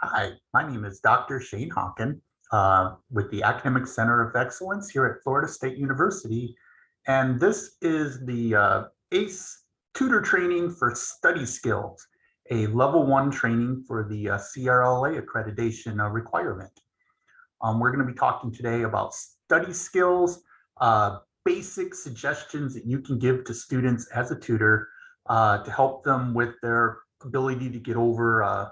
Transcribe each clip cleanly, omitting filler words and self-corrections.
Hi, my name is Dr. Shane Hawken with the Academic Center of Excellence here at Florida State University. And this is the ACE Tutor Training for Study Skills, a level 1 training for the CRLA accreditation requirement. We're going to be talking today about study skills, basic suggestions that you can give to students as a tutor to help them with their ability to get over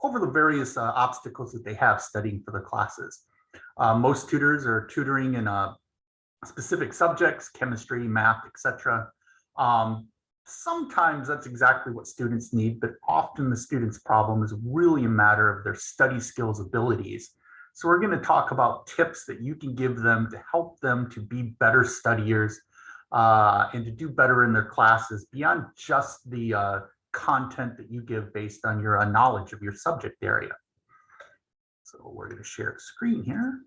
the various obstacles that they have studying for their classes. Most tutors are tutoring in specific subjects, chemistry, math, etc. Sometimes that's exactly what students need, but often the student's problem is really a matter of their study skills abilities. So we're going to talk about tips that you can give them to help them to be better studiers and to do better in their classes beyond just the content that you give based on your knowledge of your subject area. So we're going to share the screen here.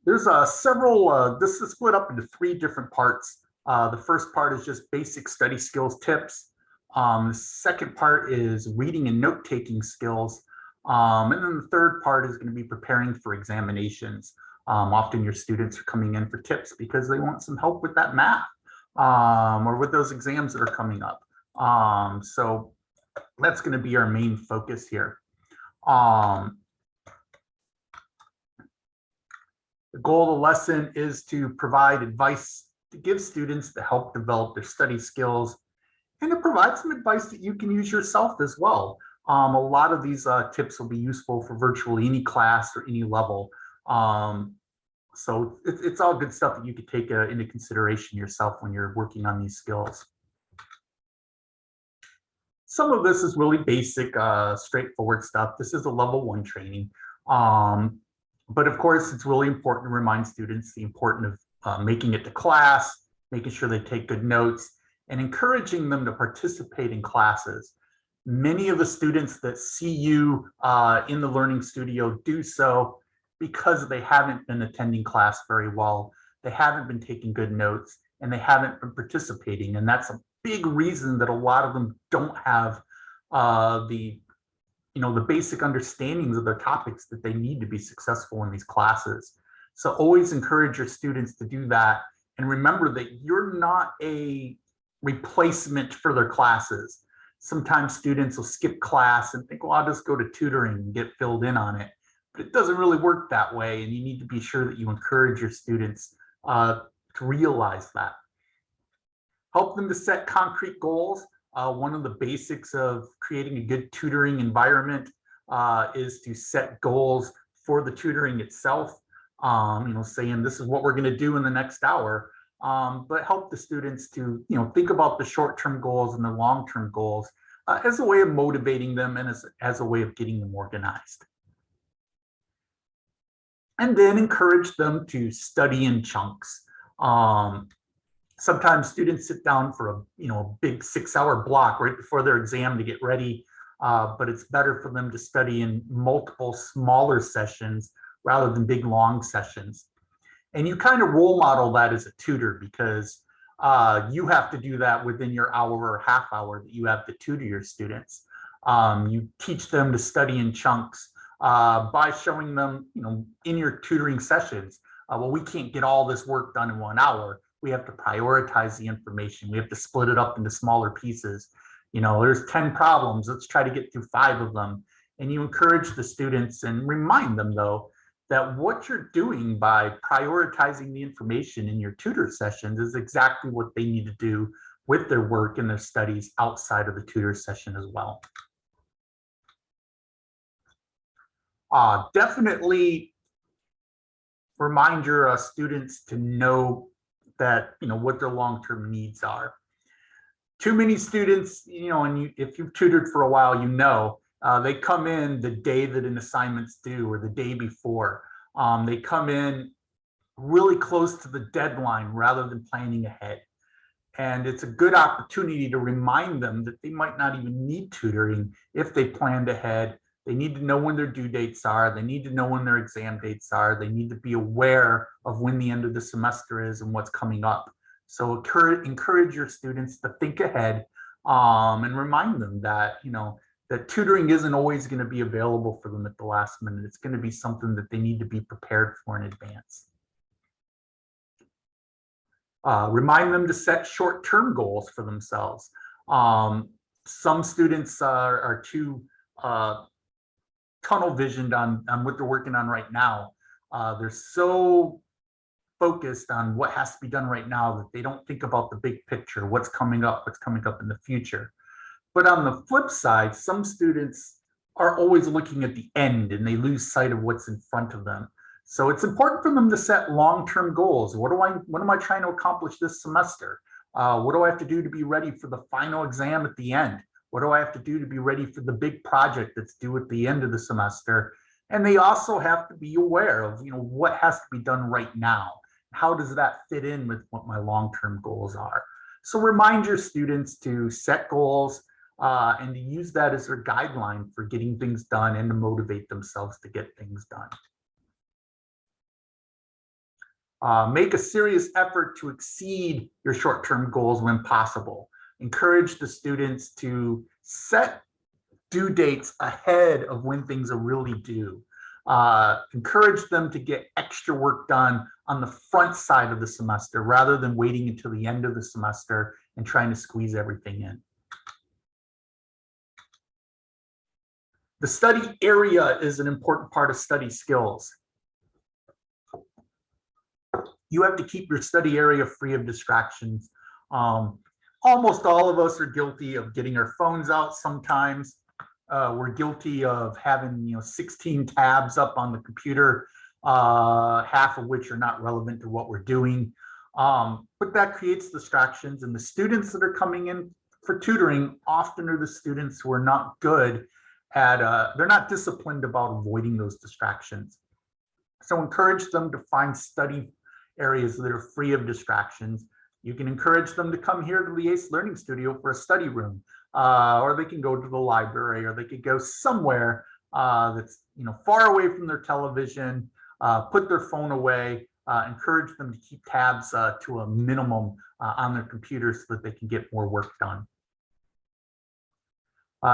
There's several, this is split up into 3 different parts. The first part is just basic study skills tips. The second part is reading and note-taking skills. And then the third part is going to be preparing for examinations. Often your students are coming in for tips because they want some help with that math or with those exams that are coming up. So that's going to be our main focus here. The goal of the lesson is to provide advice to give students to help develop their study skills and to provide some advice that you can use yourself as well. A lot of these tips will be useful for virtually any class or any level. So it's all good stuff that you could take into consideration yourself when you're working on these skills. Some of this is really basic, straightforward stuff. This is a level 1 training. But of course, it's really important to remind students the importance of making it to class, making sure they take good notes, and encouraging them to participate in classes. Many of the students that see you in the Learning Studio do so because they haven't been attending class very well, they haven't been taking good notes, and they haven't been participating. And that's a big reason that a lot of them don't have the basic understandings of their topics that they need to be successful in these classes. So always encourage your students to do that. And remember that you're not a replacement for their classes. Sometimes students will skip class and think, well, I'll just go to tutoring and get filled in on it. But it doesn't really work that way. And you need to be sure that you encourage your students to realize that. Help them to set concrete goals. One of the basics of creating a good tutoring environment is to set goals for the tutoring itself. Saying this is what we're going to do in the next hour, but help the students to think about the short-term goals and the long-term goals as a way of motivating them and as a way of getting them organized. And then encourage them to study in chunks. Sometimes students sit down for a big 6-hour block right before their exam to get ready, but it's better for them to study in multiple smaller sessions rather than big long sessions. And you kind of role model that as a tutor because you have to do that within your hour or half hour that you have to tutor your students. You teach them to study in chunks by showing them, in your tutoring sessions, well, we can't get all this work done in 1 hour. We have to prioritize the information. We have to split it up into smaller pieces. There's 10 problems. Let's try to get through 5 of them. And you encourage the students and remind them, though, that what you're doing by prioritizing the information in your tutor sessions is exactly what they need to do with their work and their studies outside of the tutor session as well. Definitely remind your students to know that what their long-term needs are. Too many students, if you've tutored for a while, they come in the day that an assignment's due or the day before. They come in really close to the deadline rather than planning ahead. And it's a good opportunity to remind them that they might not even need tutoring if they planned ahead. They need to know when their due dates are. They need to know when their exam dates are. They need to be aware of when the end of the semester is and what's coming up. So encourage your students to think ahead, and remind them that, that tutoring isn't always going to be available for them at the last minute. It's going to be something that they need to be prepared for in advance. Remind them to set short-term goals for themselves. Some students are too tunnel visioned on what they're working on right now. They're so focused on what has to be done right now that they don't think about the big picture, what's coming up in the future. But on the flip side, some students are always looking at the end and they lose sight of what's in front of them. So it's important for them to set long-term goals. What am I trying to accomplish this semester? What do I have to do to be ready for the final exam at the end? What do I have to do to be ready for the big project that's due at the end of the semester? And they also have to be aware of, what has to be done right now. How does that fit in with what my long-term goals are? So remind your students to set goals and to use that as their guideline for getting things done and to motivate themselves to get things done. Make a serious effort to exceed your short-term goals when possible. Encourage the students to set due dates ahead of when things are really due. Encourage them to get extra work done on the front side of the semester rather than waiting until the end of the semester and trying to squeeze everything in. The study area is an important part of study skills. You have to keep your study area free of distractions. Almost all of us are guilty of getting our phones out sometimes. We're guilty of having 16 tabs up on the computer, half of which are not relevant to what we're doing. But that creates distractions, and the students that are coming in for tutoring often are the students who are not good at, they're not disciplined about avoiding those distractions. So encourage them to find study areas that are free of distractions. You can encourage them to come here to the ACE Learning Studio for a study room, or they can go to the library, or they could go somewhere that's far away from their television, put their phone away, encourage them to keep tabs to a minimum on their computer so that they can get more work done.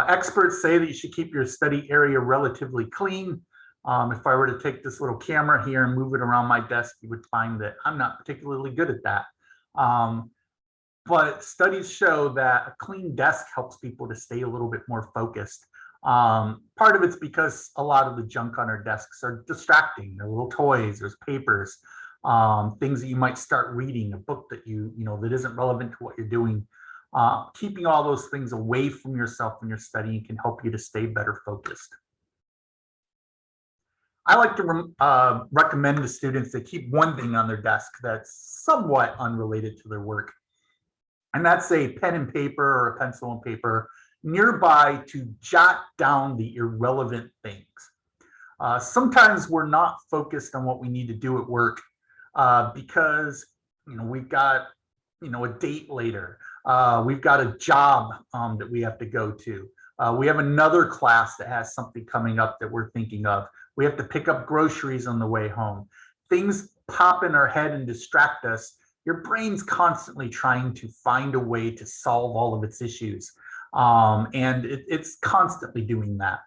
Experts say that you should keep your study area relatively clean. If I were to take this little camera here and move it around my desk, you would find that I'm not particularly good at that. But studies show that a clean desk helps people to stay a little bit more focused. Part of it's because a lot of the junk on our desks are distracting. There are little toys, there's papers, things that you might start reading, a book that that isn't relevant to what you're doing. Keeping all those things away from yourself when you're studying can help you to stay better focused. I like to recommend to students to keep one thing on their desk that's somewhat unrelated to their work. And that's a pen and paper or a pencil and paper nearby to jot down the irrelevant things. Sometimes we're not focused on what we need to do at work because we've got a date later. We've got a job that we have to go to. We have another class that has something coming up that we're thinking of. We have to pick up groceries on the way home. Things pop in our head and distract us. Your brain's constantly trying to find a way to solve all of its issues. And it's constantly doing that.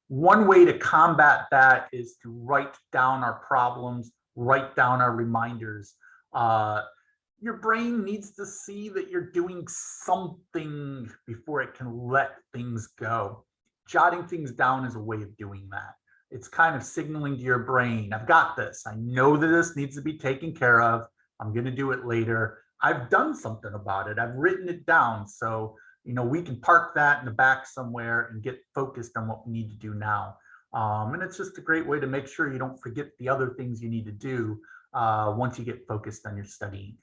One way to combat that is to write down our problems, write down our reminders. Your brain needs to see that you're doing something before it can let things go. Jotting things down is a way of doing that. It's kind of signaling to your brain, I've got this. I know that this needs to be taken care of. I'm going to do it later. I've done something about it. I've written it down. So, we can park that in the back somewhere and get focused on what we need to do now. And it's just a great way to make sure you don't forget the other things you need to do once you get focused on your studying.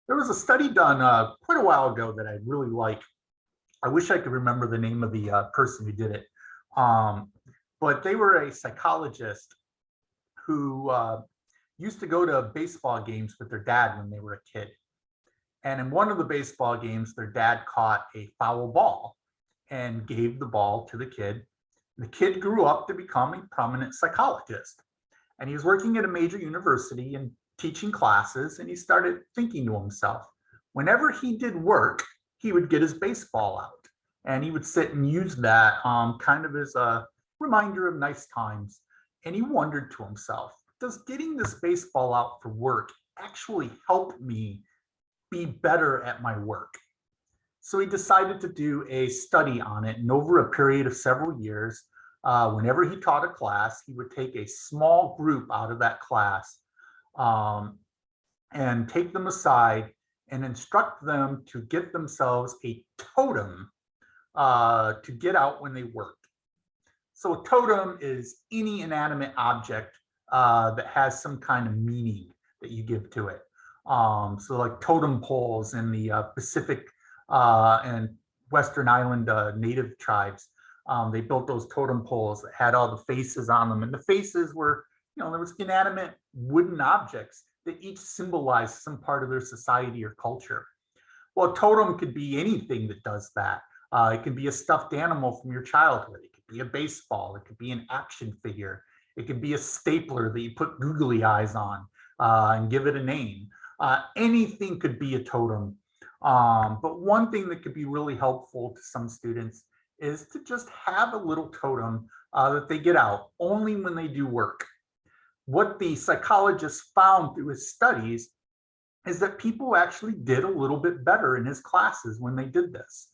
There was a study done quite a while ago that I really like. I wish I could remember the name of the person who did it. But they were a psychologist who used to go to baseball games with their dad when they were a kid. And in one of the baseball games, their dad caught a foul ball and gave the ball to the kid. The kid grew up to become a prominent psychologist. And he was working at a major university and teaching classes, and he started thinking to himself, whenever he did work, he would get his baseball out and he would sit and use that kind of as a reminder of nice times. And he wondered to himself, does getting this baseball out for work actually help me be better at my work? So he decided to do a study on it. And over a period of several years, whenever he taught a class, he would take a small group out of that class and take them aside and instruct them to get themselves a totem to get out when they work. So a totem is any inanimate object that has some kind of meaning that you give to it. So like totem poles in the Pacific and Western Island native tribes, they built those totem poles that had all the faces on them. And the faces were, there was inanimate wooden objects that each symbolized some part of their society or culture. Well, a totem could be anything that does that. It could be a stuffed animal from your childhood. It could be a baseball. It could be an action figure. It could be a stapler that you put googly eyes on and give it a name. Anything could be a totem. But one thing that could be really helpful to some students is to just have a little totem that they get out only when they do work. What the psychologist found through his studies is that people actually did a little bit better in his classes when they did this.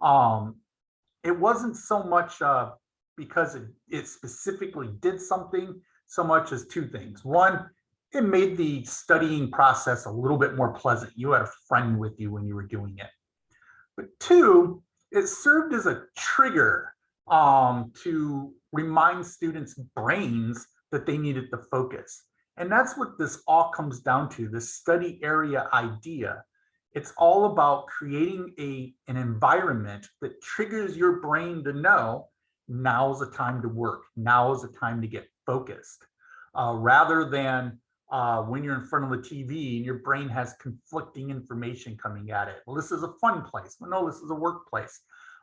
It wasn't so much because it specifically did something so much as two things. One, it made the studying process a little bit more pleasant. You had a friend with you when you were doing it. But two, it served as a trigger to remind students' brains that they needed to focus. And that's what this all comes down to, this study area idea. It's all about creating an environment that triggers your brain to know now's the time to work, now is the time to get focused, rather than when you're in front of the TV and your brain has conflicting information coming at it. Well, this is a fun place. Well, no, this is a workplace.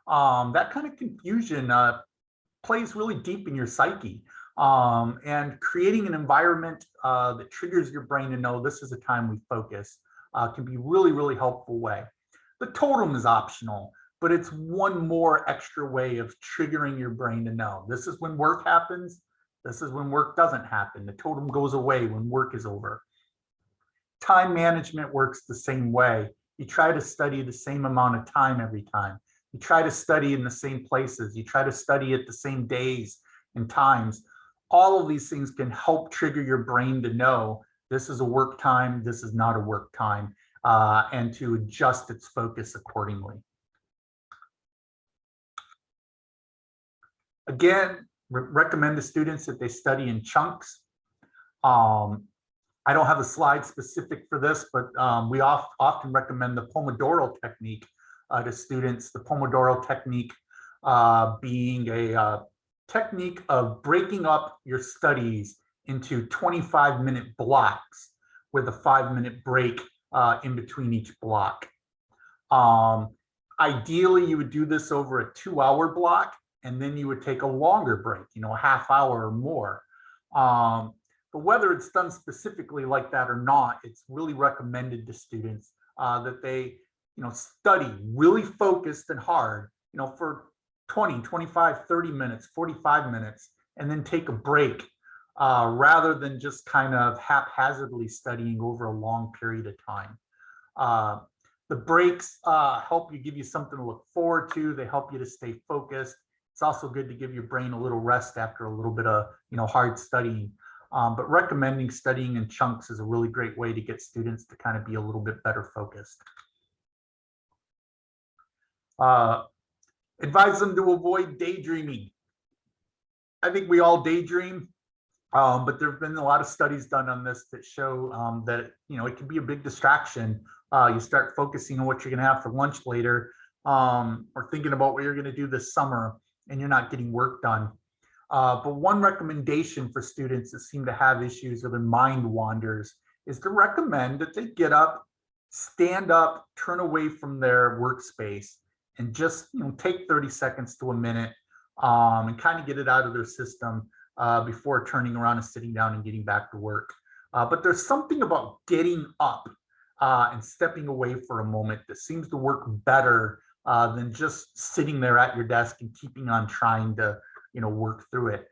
That kind of confusion plays really deep in your psyche. And creating an environment that triggers your brain to know this is a time we focus can be really, really helpful way. The totem is optional, but it's one more extra way of triggering your brain to know this is when work happens. This is when work doesn't happen. The totem goes away when work is over. Time management works the same way. You try to study the same amount of time every time. You try to study in the same places. You try to study at the same days and times. All of these things can help trigger your brain to know this is a work time, this is not a work time, and to adjust its focus accordingly. Again, recommend to students that they study in chunks. I don't have a slide specific for this, but we often recommend the Pomodoro technique to students. The Pomodoro technique being a technique of breaking up your studies into 25-minute blocks with a 5-minute break in between each block. Ideally, you would do this over a 2-hour block, and then you would take a longer break, a half hour or more. But whether it's done specifically like that or not, it's really recommended to students that they, study really focused and hard, for 20, 25, 30 minutes, 45 minutes, and then take a break rather than just kind of haphazardly studying over a long period of time. The breaks help you, give you something to look forward to. They help you to stay focused. It's also good to give your brain a little rest after a little bit of hard studying. But recommending studying in chunks is a really great way to get students to kind of be a little bit better focused. Advise them to avoid daydreaming. I think we all daydream, but there have been a lot of studies done on this that show that it can be a big distraction. You start focusing on what you're going to have for lunch later, or thinking about what you're going to do this summer, and you're not getting work done. But one recommendation for students that seem to have issues or their mind wanders is to recommend that they get up, stand up, turn away from their workspace, and just take 30 seconds to a minute and kind of get it out of their system before turning around and sitting down and getting back to work. But there's something about getting up and stepping away for a moment that seems to work better than just sitting there at your desk and keeping on trying to, work through it.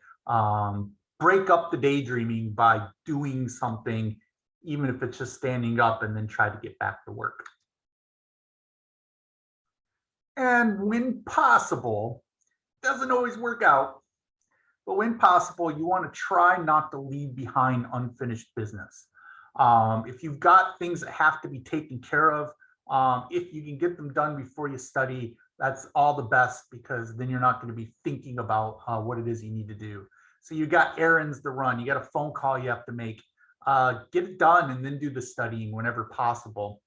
Break up the daydreaming by doing something, even if it's just standing up, and then try to get back to work. And when possible, doesn't always work out, but when possible, you want to try not to leave behind unfinished business. If you've got things that have to be taken care of, if you can get them done before you study, that's all the best, because then you're not going to be thinking about what it is you need to do. So you got errands to run, you got a phone call you have to make, get it done and then do the studying whenever possible.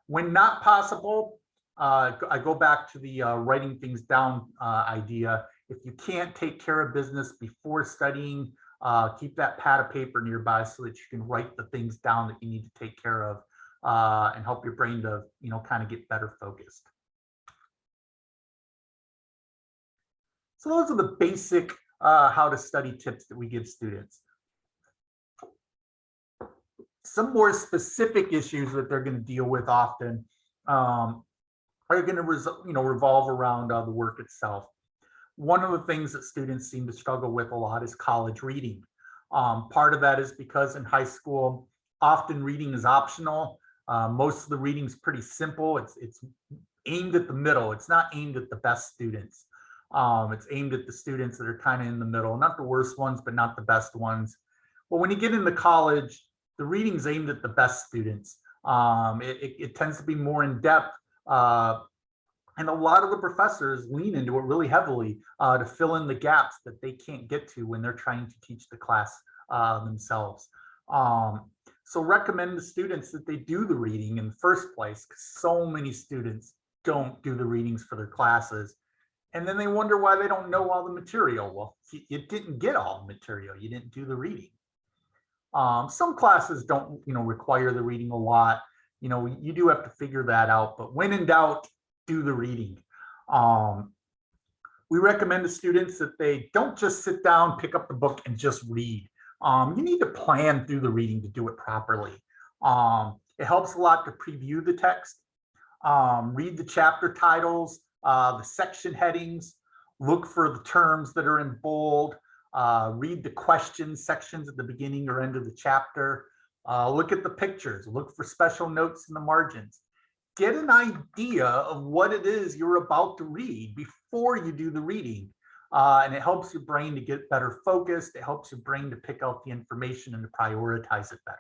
When not possible, I go back to the writing things down idea. If you can't take care of business before studying, keep that pad of paper nearby so that you can write the things down that you need to take care of and help your brain to, kind of get better focused. So those are the basic how to study tips that we give students. Some more specific issues that they're going to deal with often are going to revolve around the work itself. One of the things that students seem to struggle with a lot is college reading. Part of that is because in high school, often reading is optional. Most of the reading is pretty simple. It's aimed at the middle. It's not aimed at the best students. It's aimed at the students that are kind of in the middle, not the worst ones, but not the best ones. But when you get into college, the reading's aimed at the best students. It tends to be more in depth. And a lot of the professors lean into it really heavily to fill in the gaps that they can't get to when they're trying to teach the class themselves. So recommend to students that they do the reading in the first place, because so many students don't do the readings for their classes. And then they wonder why they don't know all the material. Well, you didn't get all the material. You didn't do the reading. Some classes don't, require the reading a lot. You do have to figure that out. But when in doubt, do the reading. We recommend to students that they don't just sit down, pick up the book, and just read. You need to plan through the reading to do it properly. It helps a lot to preview the text, read the chapter titles, the section headings, look for the terms that are in bold, read the question sections at the beginning or end of the chapter, look at the pictures, look for special notes in the margins. Get an idea of what it is you're about to read before you do the reading. And it helps your brain to get better focused. It helps your brain to pick out the information and to prioritize it better.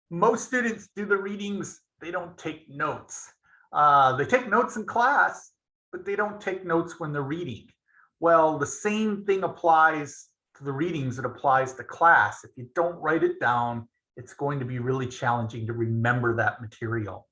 Most students do the readings, they don't take notes. They take notes in class, but they don't take notes when they're reading. Well, the same thing applies to the readings that applies to class. If you don't write it down, it's going to be really challenging to remember that material.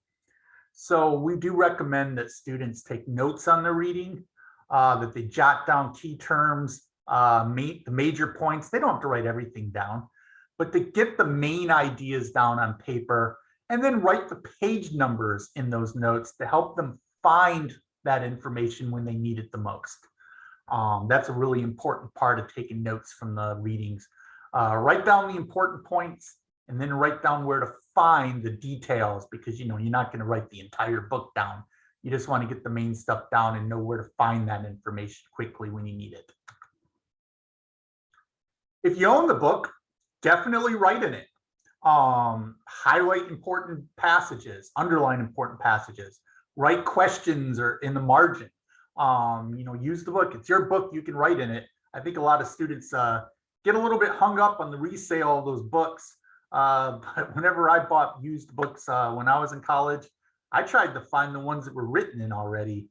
So we do recommend that students take notes on their reading, that they jot down key terms, the major points. They don't have to write everything down, but to get the main ideas down on paper, and then write the page numbers in those notes to help them find that information when they need it the most. That's a really important part of taking notes from the readings. Write down the important points, and then write down where to find the details, because you're not going to write the entire book down. You just want to get the main stuff down and know where to find that information quickly when you need it. If you own the book, definitely write in it. Highlight important passages, underline important passages, write questions or in the margin. Use the book. It's your book, you can write in it. I think a lot of students get a little bit hung up on the resale of those books. But whenever I bought used books when I was in college, I tried to find the ones that were written in already.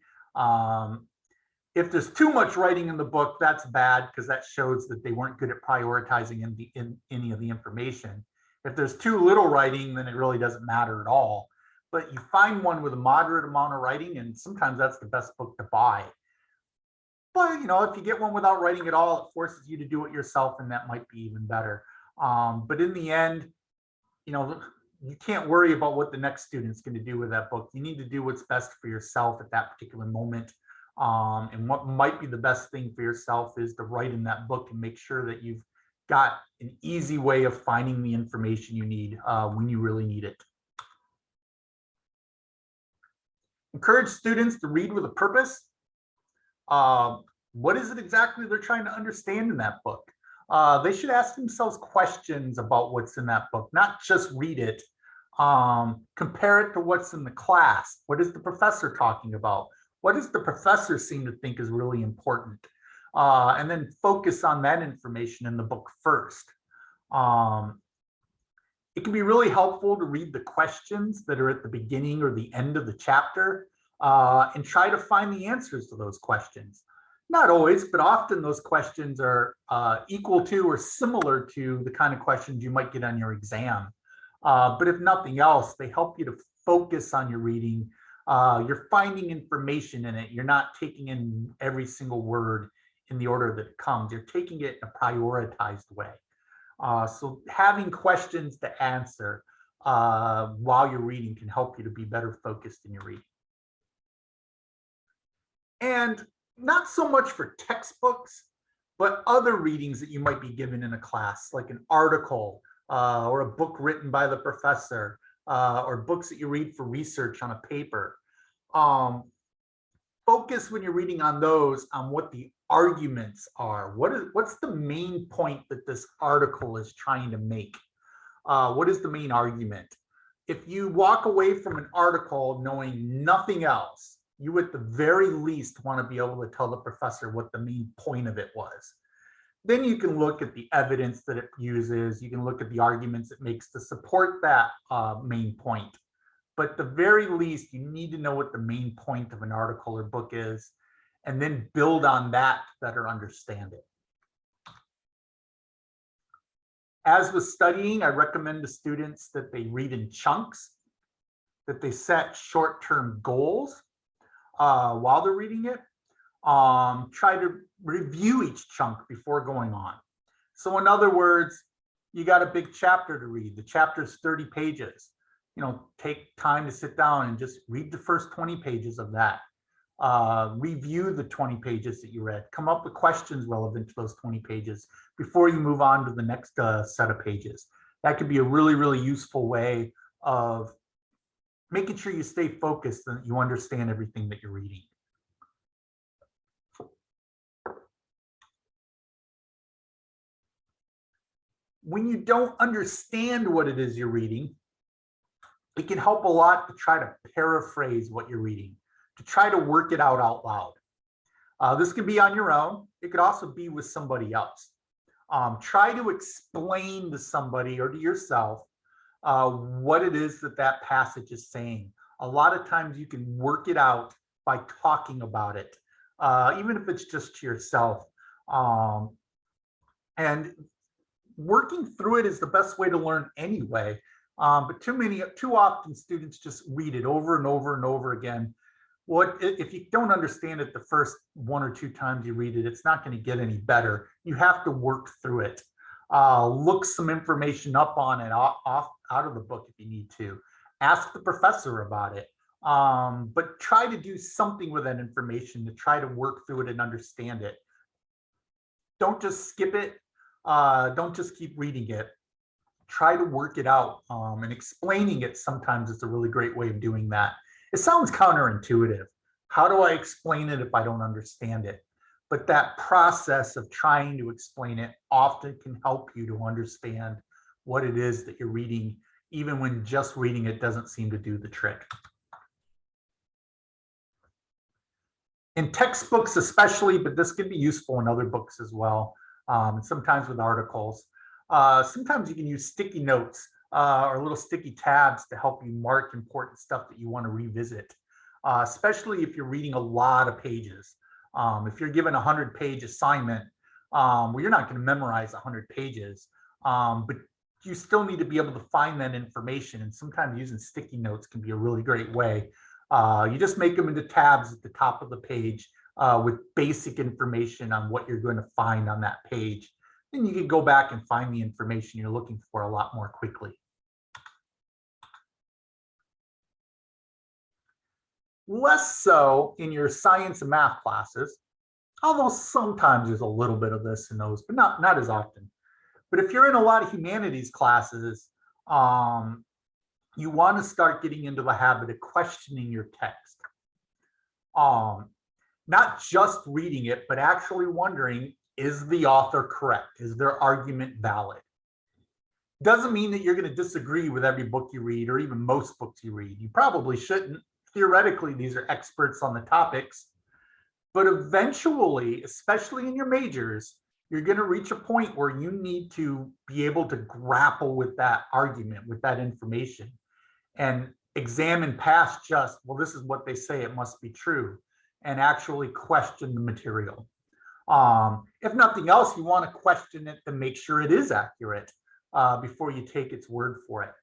If there's too much writing in the book, that's bad, because that shows that they weren't good at prioritizing in any of the information. If there's too little writing, then it really doesn't matter at all. But you find one with a moderate amount of writing, and sometimes that's the best book to buy. But if you get one without writing at all, it forces you to do it yourself, and that might be even better. But in the end, you can't worry about what the next student's going to do with that book. You need to do what's best for yourself at that particular moment. And what might be the best thing for yourself is to write in that book and make sure that you've got an easy way of finding the information you need when you really need it. Encourage students to read with a purpose. What is it exactly they're trying to understand in that book? They should ask themselves questions about what's in that book, not just read it. Compare it to what's in the class. What is the professor talking about? What does the professor seem to think is really important? And then focus on that information in the book first. It can be really helpful to read the questions that are at the beginning or the end of the chapter and try to find the answers to those questions. Not always, but often those questions are equal to or similar to the kind of questions you might get on your exam. But if nothing else, they help you to focus on your reading. You're finding information in it. You're not taking in every single word in the order that it comes. You're taking it in a prioritized way. So having questions to answer while you're reading can help you to be better focused in your reading. And not so much for textbooks, but other readings that you might be given in a class, like an article or a book written by the professor or books that you read for research on a paper. Focus when you're reading on those on what the arguments are. What's the main point that this article is trying to make? What is the main argument? If you walk away from an article knowing nothing else, you at the very least want to be able to tell the professor what the main point of it was. Then you can look at the evidence that it uses. You can look at the arguments it makes to support that main point. But at the very least, you need to know what the main point of an article or book is, and then build on that to better understand it. As with studying, I recommend to students that they read in chunks, that they set short-term goals while they're reading it. Try to review each chunk before going on. So in other words, you got a big chapter to read. The chapter's 30 pages. Take time to sit down and just read the first 20 pages of that. Review the 20 pages that you read. Come up with questions relevant to those 20 pages before you move on to the next set of pages. That could be a really, really useful way of making sure you stay focused and you understand everything that you're reading. When you don't understand what it is you're reading, it can help a lot to try to paraphrase what you're reading, to try to work it out loud. This could be on your own. It could also be with somebody else. Try to explain to somebody or to yourself what it is that passage is saying. A lot of times you can work it out by talking about it, even if it's just to yourself. And working through it is the best way to learn anyway. But too often students just read it over and over and over again. If you don't understand it the first 1 or 2 times you read it, it's not going to get any better. You have to work through it. Look some information up on it out of the book if you need to. Ask the professor about it. But try to do something with that information to try to work through it and understand it. Don't just skip it. Don't just keep reading it. Try to work it out, and explaining it sometimes is a really great way of doing that. It sounds counterintuitive. How do I explain it if I don't understand it? But that process of trying to explain it often can help you to understand what it is that you're reading, even when just reading it doesn't seem to do the trick. In textbooks especially, but this can be useful in other books as well, and sometimes with articles. Sometimes you can use sticky notes or little sticky tabs to help you mark important stuff that you want to revisit, especially if you're reading a lot of pages. If you're given a 100-page assignment, well, you're not going to memorize 100 pages, but you still need to be able to find that information. And sometimes using sticky notes can be a really great way. You just make them into tabs at the top of the page with basic information on what you're going to find on that page. Then you can go back and find the information you're looking for a lot more quickly. Less so in your science and math classes, although sometimes there's a little bit of this in those, but not as often. But if you're in a lot of humanities classes, you want to start getting into the habit of questioning your text. Not just reading it, but actually wondering, is the author correct? Is their argument valid? Doesn't mean that you're going to disagree with every book you read or even most books you read. You probably shouldn't. Theoretically, these are experts on the topics. But eventually, especially in your majors, you're going to reach a point where you need to be able to grapple with that argument, with that information, and examine past just, well, this is what they say, it must be true, and actually question the material. If nothing else, you want to question it to make sure it is accurate before you take its word for it.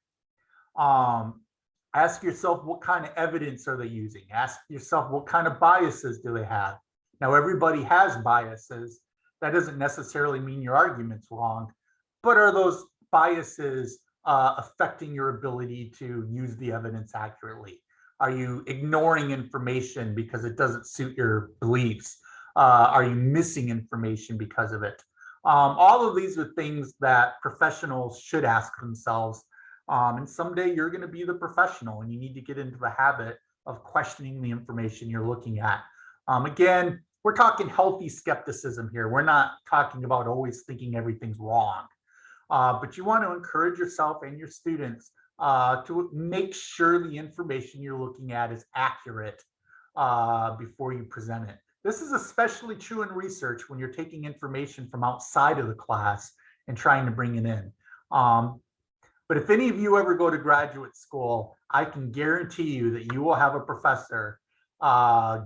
Ask yourself, what kind of evidence are they using? Ask yourself, what kind of biases do they have? Now, everybody has biases. That doesn't necessarily mean your argument's wrong, but are those biases affecting your ability to use the evidence accurately? Are you ignoring information because it doesn't suit your beliefs? Are you missing information because of it? All of these are things that professionals should ask themselves. And someday you're going to be the professional, and you need to get into the habit of questioning the information you're looking at. Again, we're talking healthy skepticism here. We're not talking about always thinking everything's wrong. But you want to encourage yourself and your students to make sure the information you're looking at is accurate before you present it. This is especially true in research when you're taking information from outside of the class and trying to bring it in. But if any of you ever go to graduate school, I can guarantee you that you will have a professor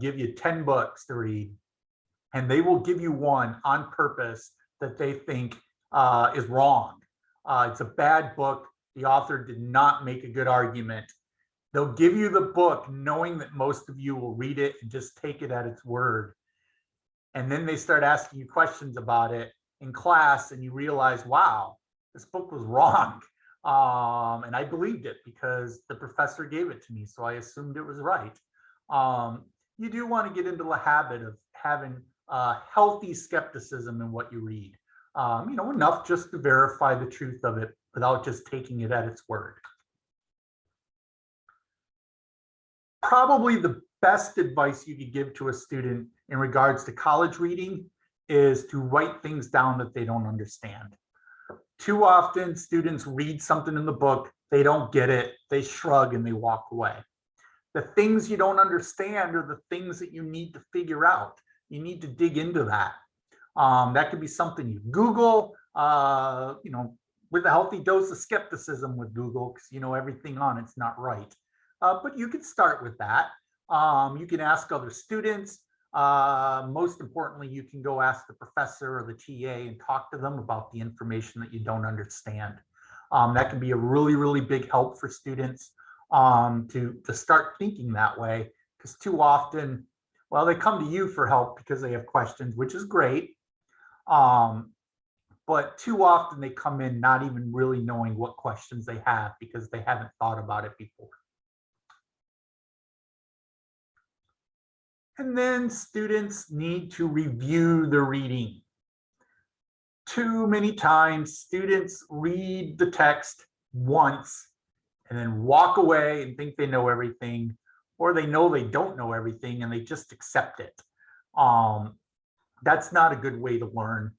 give you 10 books to read, and they will give you one on purpose that they think is wrong. It's a bad book. The author did not make a good argument. They'll give you the book knowing that most of you will read it and just take it at its word. And then they start asking you questions about it in class, and you realize, wow, this book was wrong. And I believed it because the professor gave it to me, so I assumed it was right. You do want to get into the habit of having healthy skepticism in what you read. Enough just to verify the truth of it without just taking it at its word. Probably the best advice you could give to a student in regards to college reading is to write things down that they don't understand. Too often, students read something in the book, they don't get it, they shrug and they walk away. The things you don't understand are the things that you need to figure out. You need to dig into that. That could be something you Google, with a healthy dose of skepticism with Google, because everything on it's not right. But you can start with that. You can ask other students. Most importantly, you can go ask the professor or the TA and talk to them about the information that you don't understand. That can be a really, really big help for students to start thinking that way, because too often, well, they come to you for help because they have questions, which is great. But too often they come in not even really knowing what questions they have because they haven't thought about it before. And then students need to review the reading. Too many times students read the text once and then walk away and think they know everything, or they know they don't know everything and they just accept it. That's not a good way to learn.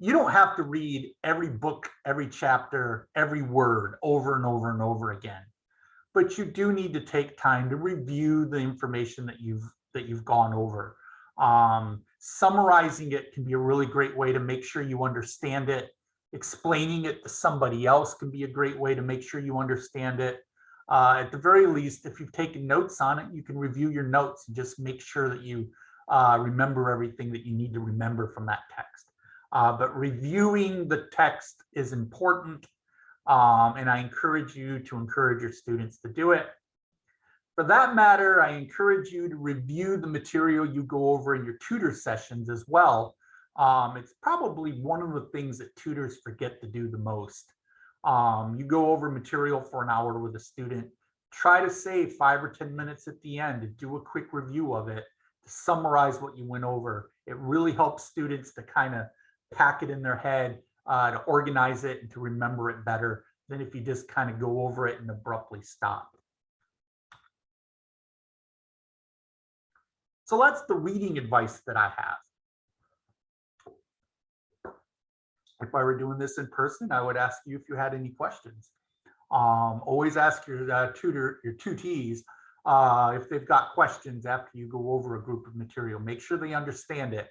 You don't have to read every book, every chapter, every word over and over and over again. But you do need to take time to review the information that you've gone over. Summarizing it can be a really great way to make sure you understand it. Explaining it to somebody else can be a great way to make sure you understand it. At the very least, if you've taken notes on it, you can review your notes and just make sure that you remember everything that you need to remember from that text. But reviewing the text is important. And I encourage you to encourage your students to do it. For that matter, I encourage you to review the material you go over in your tutor sessions as well. It's probably one of the things that tutors forget to do the most. You go over material for an hour with a student, try to save 5 or 10 minutes at the end to do a quick review of it, to summarize what you went over. It really helps students to kind of pack it in their head, to organize it and to remember it better than if you just kind of go over it and abruptly stop. So that's the reading advice that I have. If I were doing this in person, I would ask you if you had any questions. Always ask your tutor, your tutees, if they've got questions after you go over a group of material. Make sure they understand it.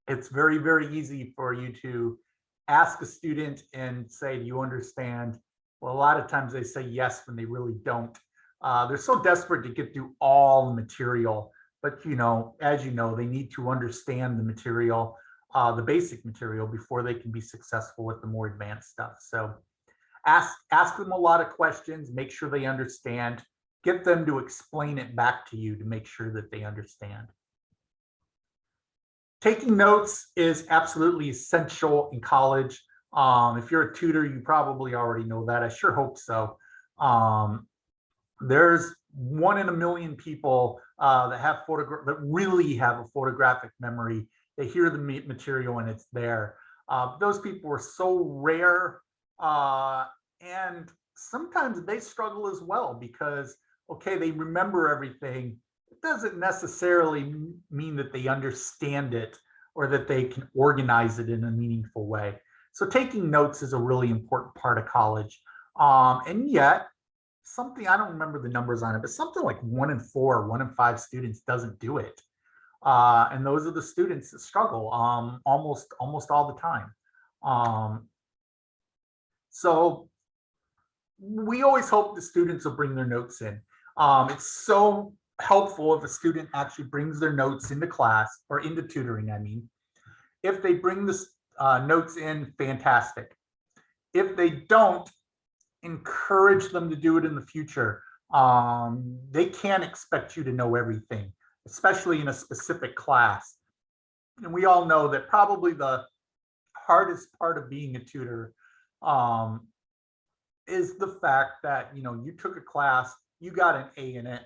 It's very, very easy for you to ask a student and say, do you understand? Well, a lot of times they say yes when they really don't. They're so desperate to get through all the material, but as you know, they need to understand the material, the basic material, before they can be successful with the more advanced stuff. So ask them a lot of questions, make sure they understand, get them to explain it back to you to make sure that they understand. Taking notes is absolutely essential in college. If you're a tutor, you probably already know that. I sure hope so. There's 1 in a million people that really have a photographic memory. They hear the material and it's there. Those people are so rare, and sometimes they struggle as well because, okay, they remember everything. It doesn't necessarily mean that they understand it or that they can organize it in a meaningful way. So taking notes is a really important part of college. And yet, something, I don't remember the numbers on it, but something like 1 in 4, 1 in 5 students doesn't do it. And those are the students that struggle almost all the time. So we always hope the students will bring their notes in. It's so helpful if a student actually brings their notes into class, or into tutoring, I mean. If they bring the notes in, fantastic. If they don't, encourage them to do it in the future. They can't expect you to know everything, especially in a specific class. And we all know that probably the hardest part of being a tutor is the fact that you took a class, you got an A in it,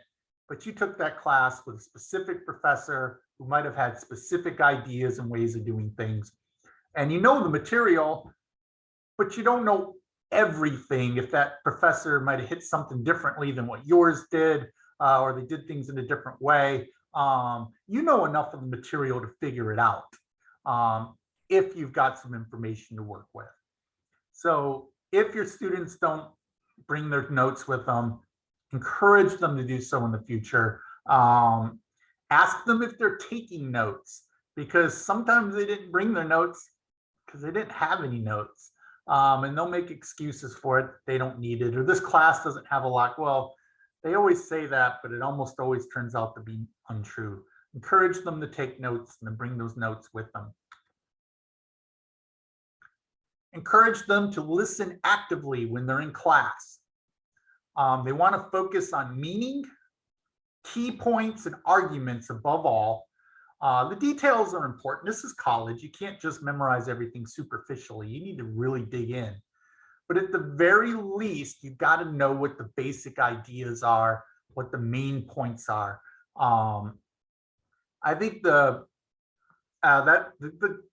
but you took that class with a specific professor who might have had specific ideas and ways of doing things. And you know the material, but you don't know everything. If that professor might have hit something differently than what yours did, or they did things in a different way, you know enough of the material to figure it out, if you've got some information to work with. So if your students don't bring their notes with them, encourage them to do so in the future. Ask them if they're taking notes, because sometimes they didn't bring their notes because they didn't have any notes. And they'll make excuses for it. They don't need it, or this class doesn't have a lot. Well, they always say that, but it almost always turns out to be untrue. Encourage them to take notes and to bring those notes with them. Encourage them to listen actively when they're in class. They want to focus on meaning, key points, and arguments above all. The details are important. This is college. You can't just memorize everything superficially. You need to really dig in. But at the very least, you've got to know what the basic ideas are, what the main points are. I think the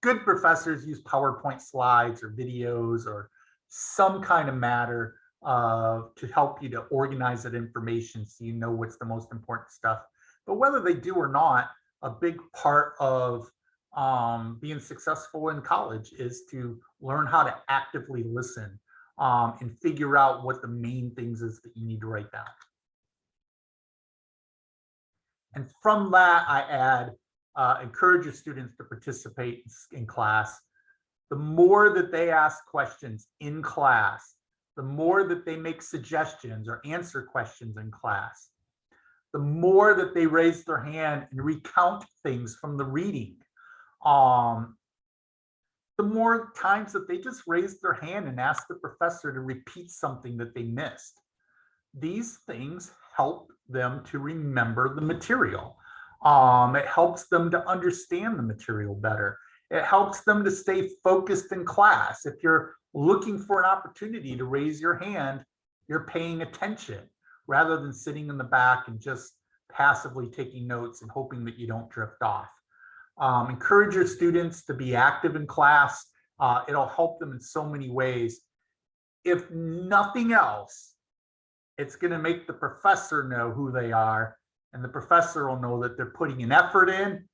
good professors use PowerPoint slides or videos or some kind of matter to help you to organize that information so you know what's the most important stuff. But whether they do or not, a big part of being successful in college is to learn how to actively listen and figure out what the main things is that you need to write down. And from that, I add, encourage your students to participate in class. The more that they ask questions in class, the more that they make suggestions or answer questions in class, the more that they raise their hand and recount things from the reading, the more times that they just raise their hand and ask the professor to repeat something that they missed. These things help them to remember the material. It helps them to understand the material better. It helps them to stay focused in class. If you're looking for an opportunity to raise your hand, you're paying attention rather than sitting in the back and just passively taking notes and hoping that you don't drift off. Encourage your students to be active in class. It'll help them in so many ways. If nothing else, it's going to make the professor know who they are, and the professor will know that they're putting an effort in.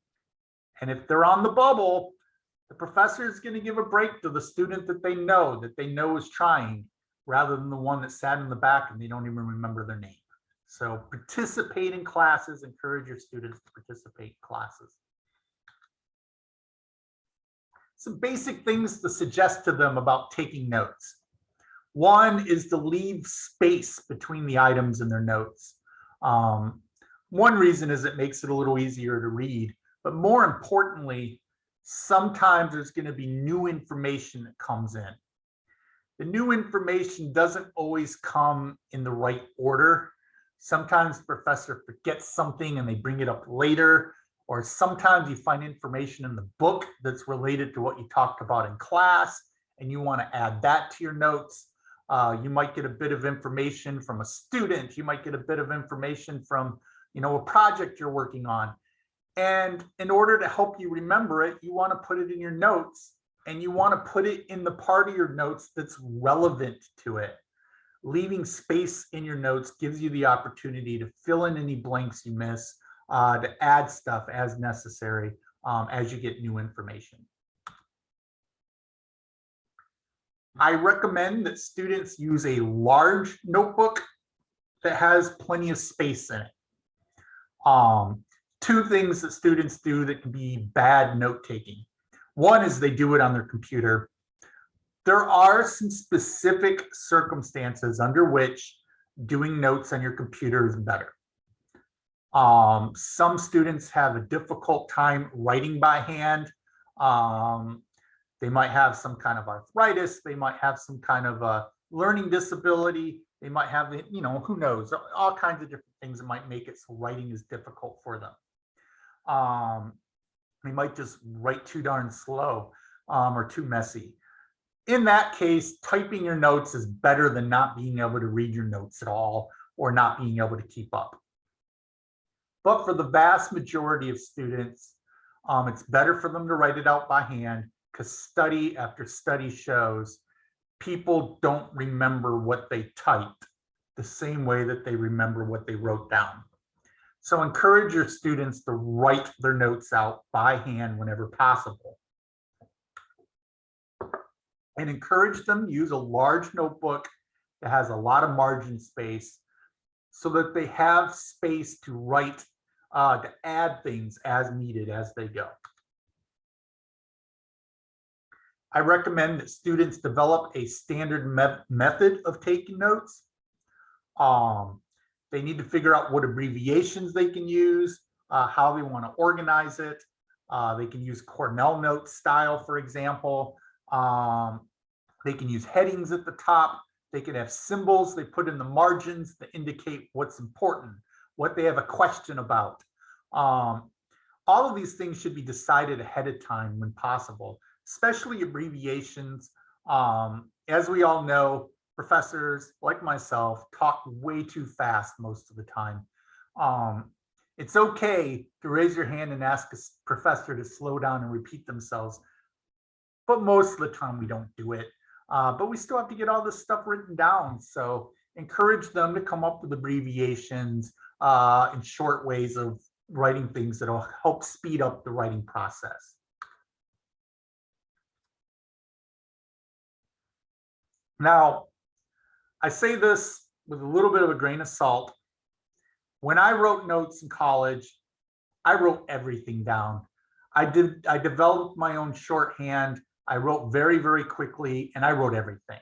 And if they're on the bubble, the professor is going to give a break to the student that they know is trying, rather than the one that sat in the back and they don't even remember their name. So participate in classes, encourage your students to participate in classes. Some basic things to suggest to them about taking notes. One is to leave space between the items in their notes. One reason is it makes it a little easier to read, but more importantly, sometimes there's going to be new information that comes in. The new information doesn't always come in the right order. Sometimes the professor forgets something and they bring it up later, or sometimes you find information in the book that's related to what you talked about in class and you want to add that to your notes. You might get a bit of information from a student. You might get a bit of information from, a project you're working on. And in order to help you remember it, you want to put it in your notes, and you want to put it in the part of your notes that's relevant to it. Leaving space in your notes gives you the opportunity to fill in any blanks you miss, to add stuff as necessary as you get new information. I recommend that students use a large notebook that has plenty of space in it. Two things that students do that can be bad note-taking. One is they do it on their computer. There are some specific circumstances under which doing notes on your computer is better. Some students have a difficult time writing by hand. They might have some kind of arthritis. They might have some kind of a learning disability. They might have, who knows, all kinds of different things that might make it so writing is difficult for them. They might just write too darn slow or too messy. In that case, typing your notes is better than not being able to read your notes at all or not being able to keep up. But for the vast majority of students, it's better for them to write it out by hand, because study after study shows people don't remember what they typed the same way that they remember what they wrote down. So encourage your students to write their notes out by hand whenever possible. And encourage them to use a large notebook that has a lot of margin space so that they have space to write, to add things as needed as they go. I recommend that students develop a standard method of taking notes. They need to figure out what abbreviations they can use, how they want to organize it. They can use Cornell note style, for example. They can use headings at the top. They can have symbols they put in the margins to indicate what's important, what they have a question about. All of these things should be decided ahead of time when possible, especially abbreviations. As we all know, professors like myself talk way too fast most of the time. It's okay to raise your hand and ask a professor to slow down and repeat themselves, but most of the time we don't do it. But we still have to get all this stuff written down. So encourage them to come up with abbreviations and short ways of writing things that will help speed up the writing process. Now, I say this with a little bit of a grain of salt. When I wrote notes in college, I wrote everything down. I developed my own shorthand. I wrote very, very quickly, and I wrote everything.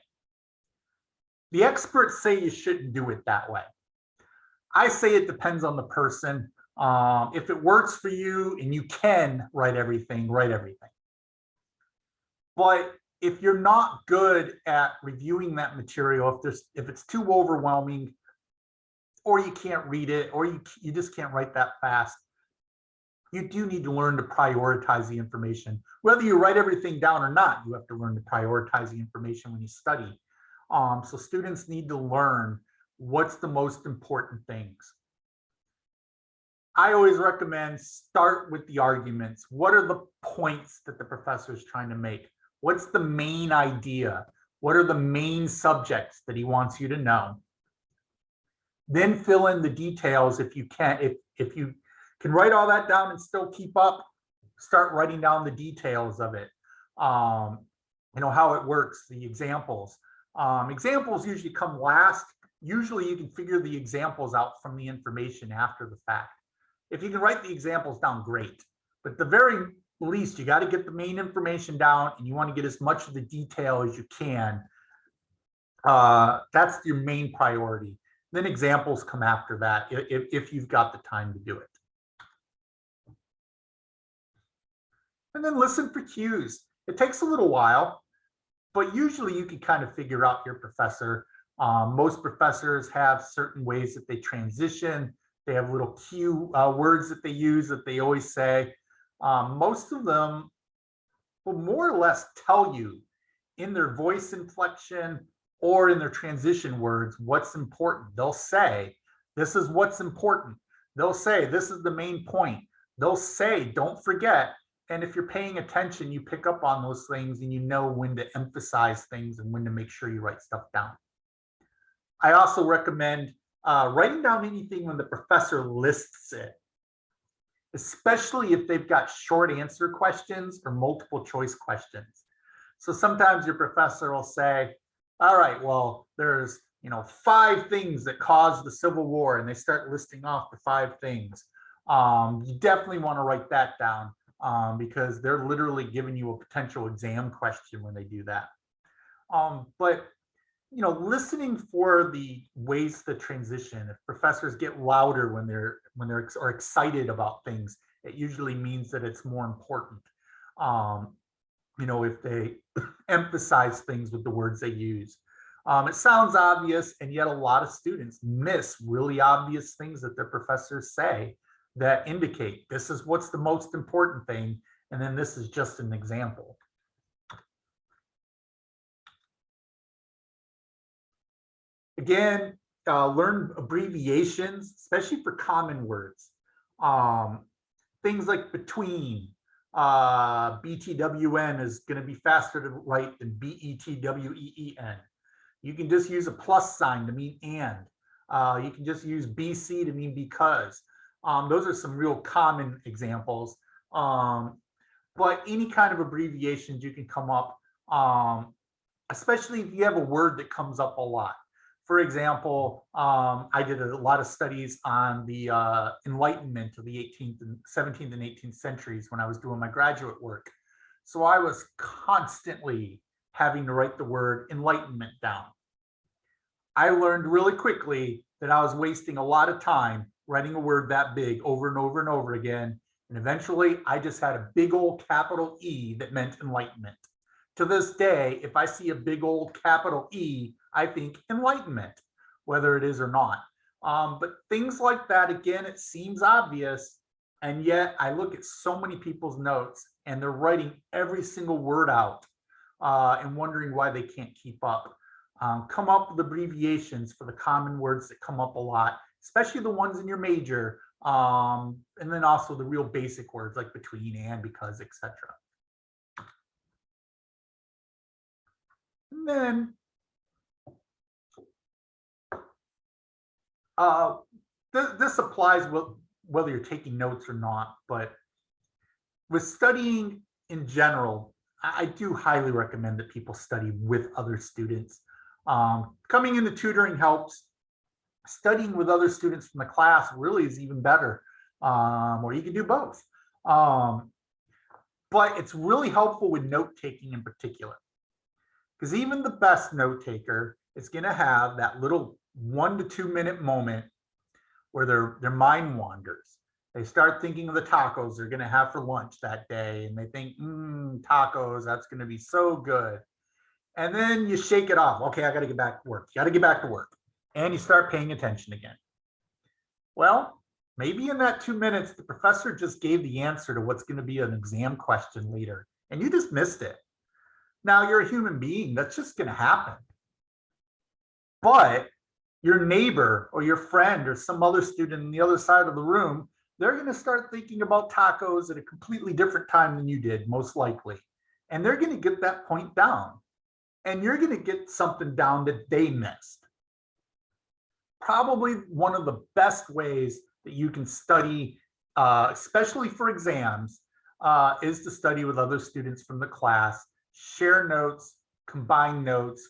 The experts say you shouldn't do it that way. I say it depends on the person. If it works for you and you can write everything, write everything. But if you're not good at reviewing that material, if it's too overwhelming, or you can't read it, or you just can't write that fast, you do need to learn to prioritize the information. Whether you write everything down or not, you have to learn to prioritize the information when you study. So students need to learn what's the most important things. I always recommend start with the arguments. What are the points that the professor is trying to make? What's the main idea? What are the main subjects that he wants you to know? Then fill in the details if you can. If you can write all that down and still keep up, start writing down the details of it. You know, how it works, the examples. Examples usually come last. Usually you can figure the examples out from the information after the fact. If you can write the examples down, great. But at the very least, you got to get the main information down, and you want to get as much of the detail as you can. That's your main priority. Then examples come after that if you've got the time to do it. And then listen for cues. It takes a little while, but usually you can kind of figure out your professor. Most professors have certain ways that they transition. They have little cue words that they use that they always say. Most of them will more or less tell you in their voice inflection or in their transition words what's important. They'll say, this is what's important. They'll say, this is the main point. They'll say, don't forget. And if you're paying attention, you pick up on those things and you know when to emphasize things and when to make sure you write stuff down. I also recommend writing down anything when the professor lists it, especially if they've got short answer questions or multiple choice questions. So sometimes your professor will say, all right, well, there's 5 things that caused the Civil War, and they start listing off the 5 things. You definitely want to write that down because they're literally giving you a potential exam question when they do that. But listening for the ways to transition. If professors get louder when they're are excited about things, it usually means that it's more important. If they emphasize things with the words they use. It sounds obvious, and yet a lot of students miss really obvious things that their professors say that indicate this is what's the most important thing, and then this is just an example. Again, learn abbreviations, especially for common words. Things like between. BTWN is going to be faster to write than BETWEEN. You can just use a plus sign to mean and. You can just use BC to mean because. Those are some real common examples. But any kind of abbreviations you can come up, especially if you have a word that comes up a lot. For example, I did a lot of studies on the Enlightenment of the 18th and 17th and 18th centuries when I was doing my graduate work. So I was constantly having to write the word enlightenment down. I learned really quickly that I was wasting a lot of time writing a word that big over and over and over again. And eventually I just had a big old capital E that meant enlightenment. To this day, if I see a big old capital E, I think enlightenment, whether it is or not. But things like that, again, it seems obvious. And yet I look at so many people's notes and they're writing every single word out and wondering why they can't keep up. Come up with abbreviations for the common words that come up a lot, especially the ones in your major. And then also the real basic words like between, and, because, etc. And then this applies whether you're taking notes or not, but with studying in general, I do highly recommend that people study with other students. Coming into tutoring helps. Studying with other students from the class really is even better, or you can do both. But it's really helpful with note-taking in particular, because even the best note taker is going to have that little 1 to 2 minute moment where their mind wanders. They start thinking of the tacos they're going to have for lunch that day, and they think, tacos, that's going to be so good. And then you shake it off. Okay, I got to get back to work. You got to get back to work. And you start paying attention again. Well, maybe in that 2 minutes, the professor just gave the answer to what's going to be an exam question later, and you just missed it. Now, you're a human being. That's just going to happen. But your neighbor or your friend or some other student on the other side of the room they're going to start thinking about tacos at a completely different time than you did, most likely. And they're going to get that point down. And you're going to get something down that they missed. Probably one of the best ways that you can study, especially for exams, is to study with other students from the class, share notes, combine notes,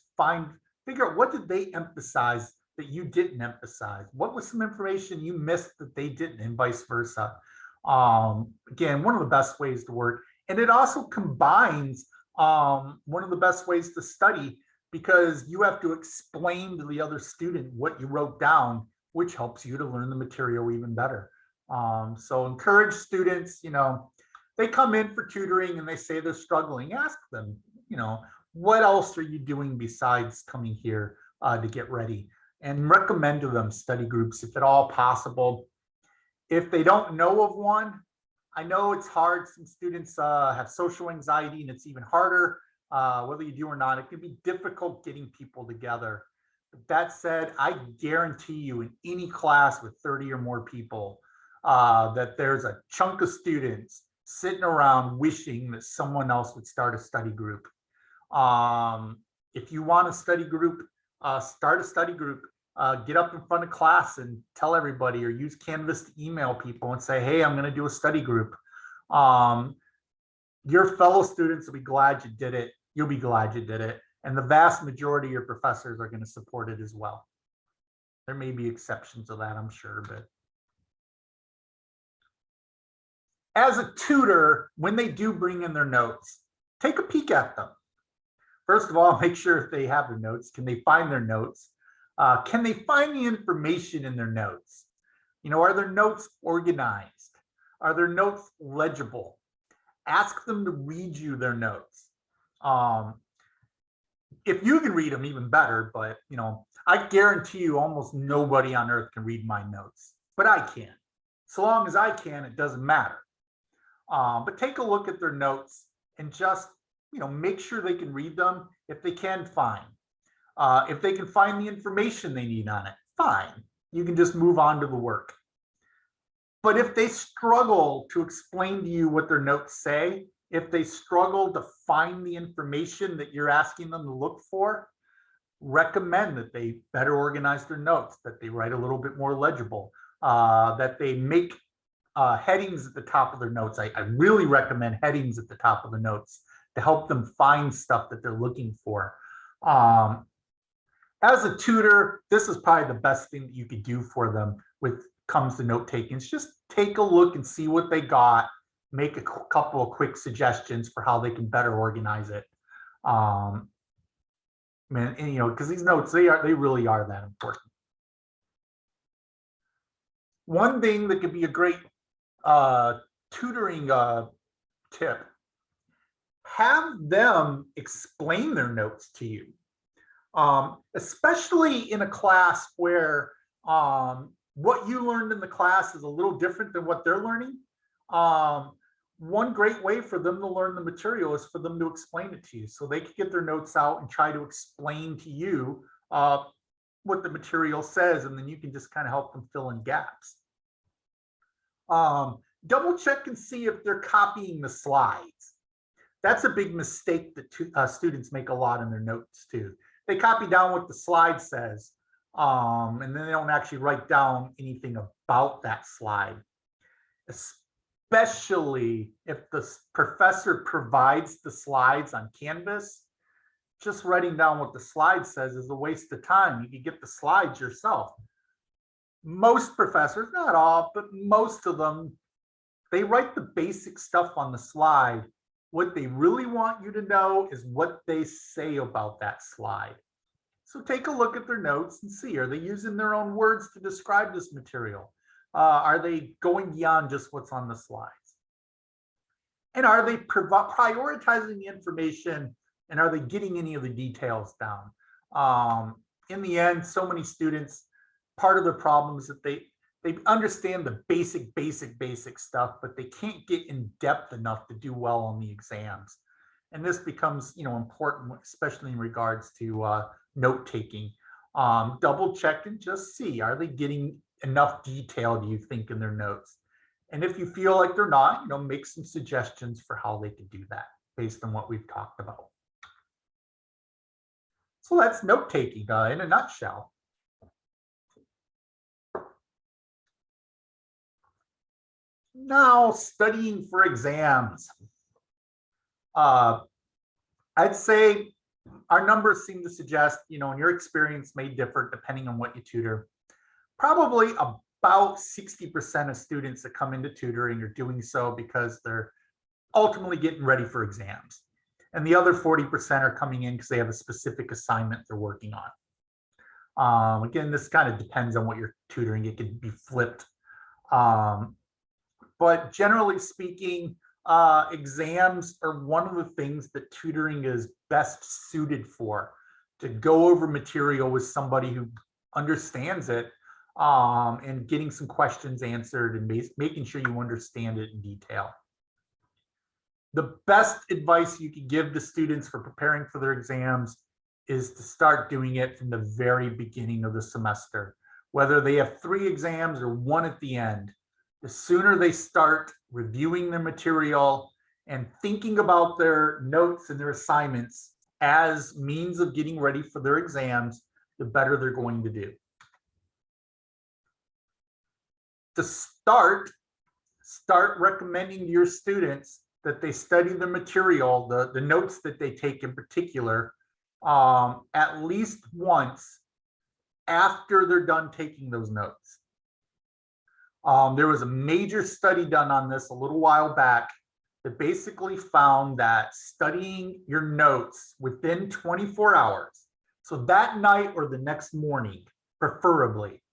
figure out what did they emphasize that you didn't emphasize? What was some information you missed that they didn't, and vice versa? Again, one of the best ways to work. And it also combines one of the best ways to study, because you have to explain to the other student what you wrote down, which helps you to learn the material even better. So encourage students, they come in for tutoring and they say they're struggling, ask them, what else are you doing besides coming here to get ready? And recommend to them study groups if at all possible. If they don't know of one, I know it's hard. Some students have social anxiety, and it's even harder, whether you do or not. It can be difficult getting people together. But that said, I guarantee you in any class with 30 or more people, that there's a chunk of students sitting around wishing that someone else would start a study group. If you want a study group, start a study group. Get up in front of class and tell everybody, or use Canvas to email people and say, hey, I'm going to do a study group. Your fellow students will be glad you did it. You'll be glad you did it. And the vast majority of your professors are going to support it as well. There may be exceptions to that, I'm sure, but as a tutor, when they do bring in their notes, take a peek at them. First of all, make sure if they have their notes, can they find their notes? Can they find the information in their notes? Are their notes organized? Are their notes legible? Ask them to read you their notes. If you can read them, even better, but I guarantee you almost nobody on earth can read my notes, but I can. So long as I can, it doesn't matter. But take a look at their notes and just, make sure they can read them. If they can, fine. If they can find the information they need on it, fine. You can just move on to the work. But if they struggle to explain to you what their notes say, if they struggle to find the information that you're asking them to look for, recommend that they better organize their notes, that they write a little bit more legible, that they make headings at the top of their notes. I really recommend headings at the top of the notes to help them find stuff that they're looking for. As a tutor, this is probably the best thing that you could do for them with comes to note taking. It's just take a look and see what they got, make a couple of quick suggestions for how they can better organize it. Because these notes, they really are that important. One thing that could be a great tutoring tip, have them explain their notes to you. Especially in a class where what you learned in the class is a little different than what they're learning. One great way for them to learn the material is for them to explain it to you, so they can get their notes out and try to explain to you what the material says, and then you can just kind of help them fill in gaps. Double check and see if they're copying the slides. That's a big mistake that students make a lot in their notes too. They copy down what the slide says, and then they don't actually write down anything about that slide. Especially if the professor provides the slides on Canvas, just writing down what the slide says is a waste of time. You can get the slides yourself. Most professors, not all, but most of them, they write the basic stuff on the slide. What they really want you to know is what they say about that slide. So take a look at their notes and see, are they using their own words to describe this material? Are they going beyond just what's on the slides? And are they prioritizing the information, and are they getting any of the details down? In the end, so many students, part of the problem is that they understand the basic stuff, but they can't get in depth enough to do well on the exams. And this becomes, important, especially in regards to note taking. Double check and just see, are they getting enough detail, do you think, in their notes? And if you feel like they're not, make some suggestions for how they could do that based on what we've talked about. So that's note-taking in a nutshell. Now, studying for exams. I'd say our numbers seem to suggest, and your experience may differ depending on what you tutor. Probably about 60% of students that come into tutoring are doing so because they're ultimately getting ready for exams. And the other 40% are coming in because they have a specific assignment they're working on. Again, this kind of depends on what you're tutoring. It could be flipped. But generally speaking, exams are one of the things that tutoring is best suited for, to go over material with somebody who understands it, and getting some questions answered and making sure you understand it in detail. The best advice you can give to students for preparing for their exams is to start doing it from the very beginning of the semester. Whether they have 3 exams or 1 at the end, the sooner they start reviewing their material and thinking about their notes and their assignments as means of getting ready for their exams, the better they're going to do. To start recommending to your students that they study the material, the notes that they take in particular, at least once after they're done taking those notes. There was a major study done on this a little while back that basically found that studying your notes within 24 hours, so that night or the next morning, preferably,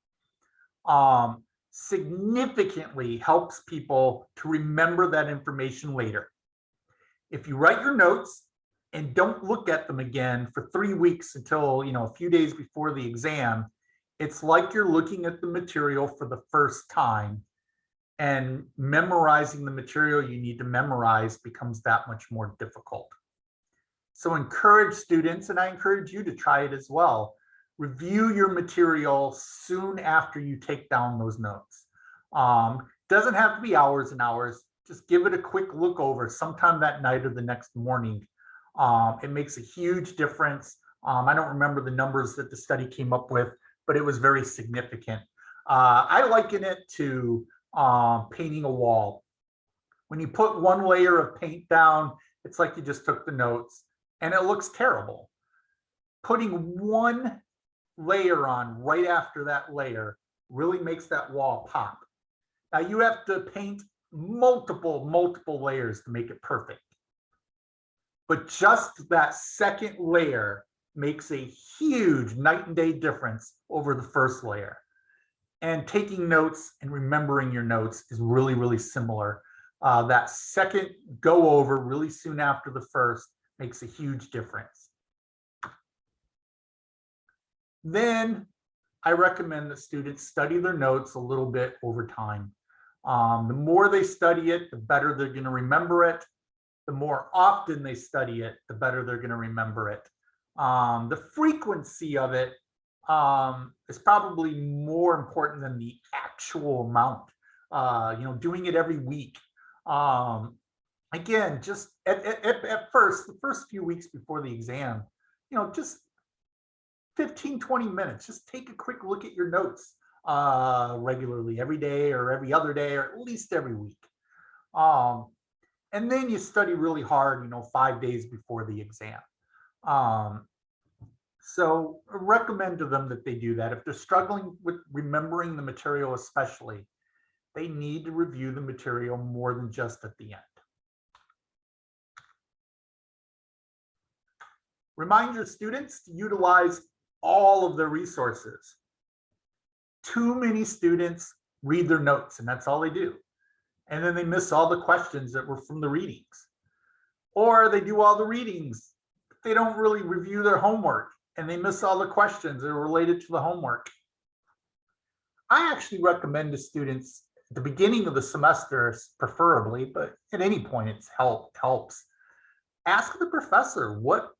significantly helps people to remember that information later. If you write your notes and don't look at them again for 3 weeks until a few days before the exam, it's like you're looking at the material for the first time, and memorizing the material you need to memorize becomes that much more difficult. So encourage students, and I encourage you to try it as well. Review your material soon after you take down those notes. Doesn't have to be hours and hours. Just give it a quick look over sometime that night or the next morning. It makes a huge difference. I don't remember the numbers that the study came up with, but it was very significant. I liken it to painting a wall. When you put 1 layer of paint down, it's like you just took the notes and it looks terrible. Putting 1 layer on right after that layer really makes that wall pop. Now you have to paint multiple layers to make it perfect. But just that second layer makes a huge night and day difference over the first layer. And taking notes and remembering your notes is really similar. That second go over really soon after the first makes a huge difference. Then I recommend that students study their notes a little bit over time. The more they study it, the better they're going to remember it. The more often they study it, the better they're going to remember it. The frequency of it is probably more important than the actual amount. Doing it every week. Again, just at first, the first few weeks before the exam, just 15-20 minutes, just take a quick look at your notes regularly, every day or every other day, or at least every week. And then you study really hard, 5 days before the exam. So I recommend to them that they do that. If they're struggling with remembering the material especially, they need to review the material more than just at the end. Remind your students to utilize all of their resources. Too many students read their notes and that's all they do. And then they miss all the questions that were from the readings. Or they do all the readings, but they don't really review their homework and they miss all the questions that are related to the homework. I actually recommend to students at the beginning of the semester, preferably, but at any point it helps. Ask the professor, what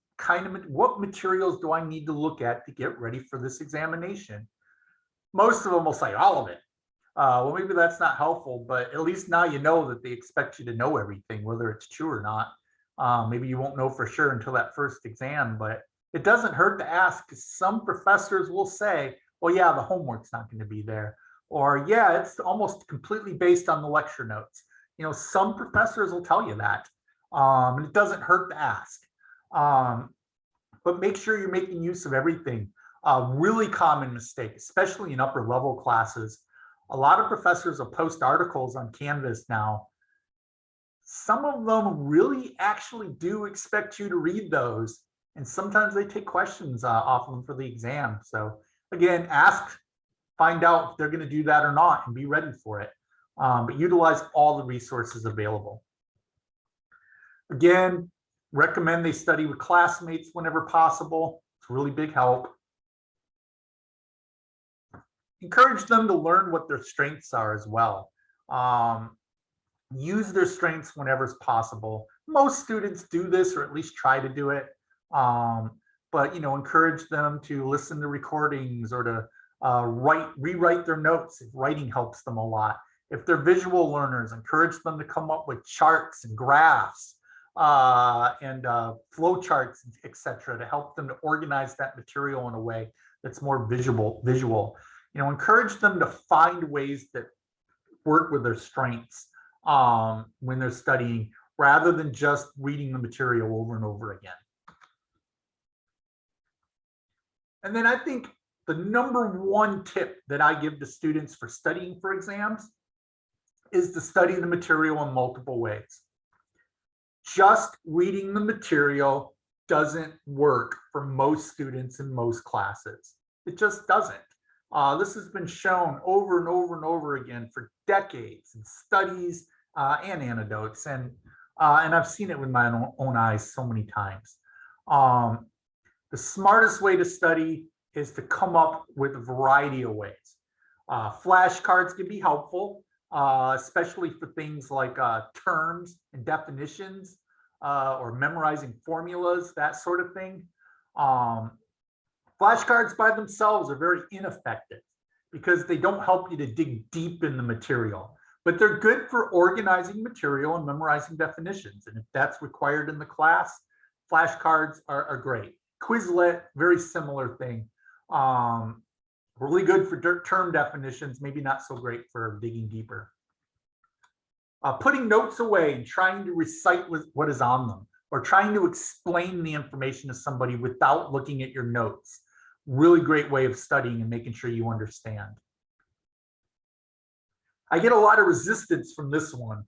materials do I need to look at to get ready for this examination? Most of them will say all of it. Well, maybe that's not helpful, but at least now you know that they expect you to know everything, whether it's true or not. Maybe you won't know for sure until that first exam, but it doesn't hurt to ask, because some professors will say, well, yeah, the homework's not going to be there. Or, yeah, it's almost completely based on the lecture notes. Some professors will tell you that. And it doesn't hurt to ask. But make sure you're making use of everything. Really common mistake, especially in upper level classes. A lot of professors will post articles on Canvas now. Some of them really actually do expect you to read those. And sometimes they take questions off of them for the exam. So again, ask, find out if they're going to do that or not, and be ready for it. But utilize all the resources available. Again, recommend they study with classmates whenever possible. It's a really big help. Encourage them to learn what their strengths are as well. Use their strengths whenever it's possible. Most students do this, or at least try to do it. But encourage them to listen to recordings, or to rewrite their notes if writing helps them a lot. If they're visual learners, encourage them to come up with charts and graphs and flow charts, etc., to help them to organize that material in a way that's more visual. Encourage them to find ways that work with their strengths when they're studying, rather than just reading the material over and over again. And then I think the number one tip that I give to students for studying for exams is to study the material in multiple ways. Just reading the material doesn't work for most students in most classes. It just doesn't. This has been shown over and over and over again for decades in studies and anecdotes, and I've seen it with my own eyes so many times. The smartest way to study is to come up with a variety of ways. Flashcards can be helpful, especially for things like terms and definitions, or memorizing formulas, that sort of thing. Flashcards by themselves are very ineffective because they don't help you to dig deep in the material, but they're good for organizing material and memorizing definitions. And if that's required in the class, flashcards are great. Quizlet, very similar thing. Really good for term definitions, maybe not so great for digging deeper. Putting notes away and trying to recite what is on them, or trying to explain the information to somebody without looking at your notes. Really great way of studying and making sure you understand. I get a lot of resistance from this one,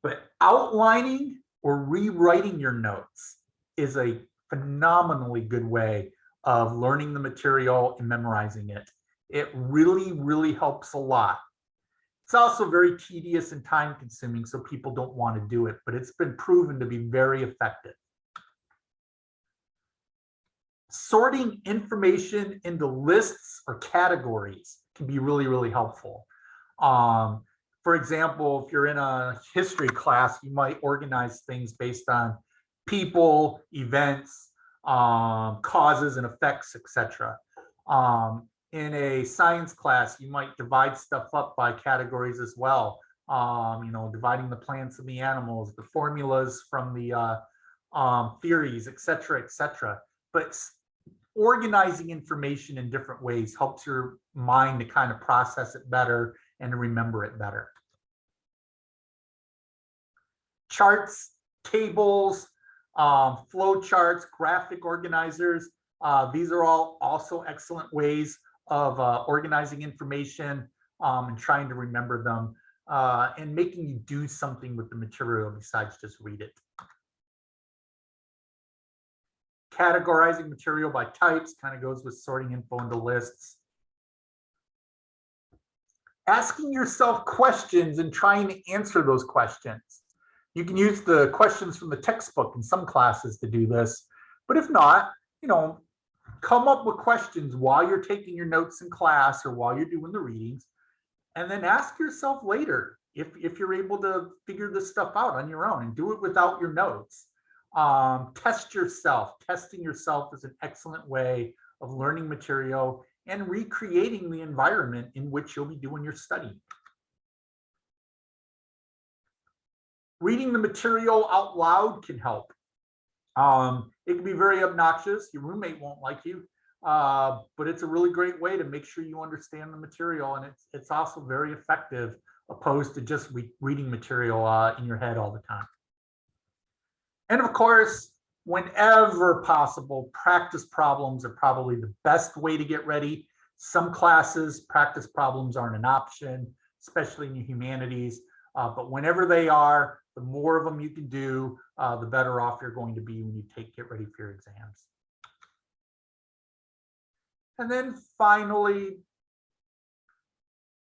but outlining or rewriting your notes is a phenomenally good way of learning the material and memorizing it. It really, really helps a lot. It's also very tedious and time consuming, so people don't want to do it, but it's been proven to be very effective. Sorting information into lists or categories can be really, really helpful. For example, if you're in a history class, you might organize things based on people, events, causes and effects, etc. In a science class, you might divide stuff up by categories as well. Dividing the plants and the animals, the formulas from the theories, etc., etc. But organizing information in different ways helps your mind to kind of process it better and to remember it better. Charts, tables, flow charts, graphic organizers. These are all also excellent ways of organizing information and trying to remember them and making you do something with the material besides just read it. Categorizing material by types kind of goes with sorting info into lists. Asking yourself questions and trying to answer those questions. You can use the questions from the textbook in some classes to do this, but if not, come up with questions while you're taking your notes in class or while you're doing the readings, and then ask yourself later if you're able to figure this stuff out on your own, and do it without your notes. Test yourself. Testing yourself is an excellent way of learning material and recreating the environment in which you'll be doing your study. Reading the material out loud can help. It can be very obnoxious. Your roommate won't like you, but it's a really great way to make sure you understand the material, and it's also very effective opposed to just reading material in your head all the time. And of course, whenever possible, practice problems are probably the best way to get ready. Some classes, practice problems aren't an option, especially in the humanities, but whenever they are, the more of them you can do, the better off you're going to be when you get ready for your exams. And then finally,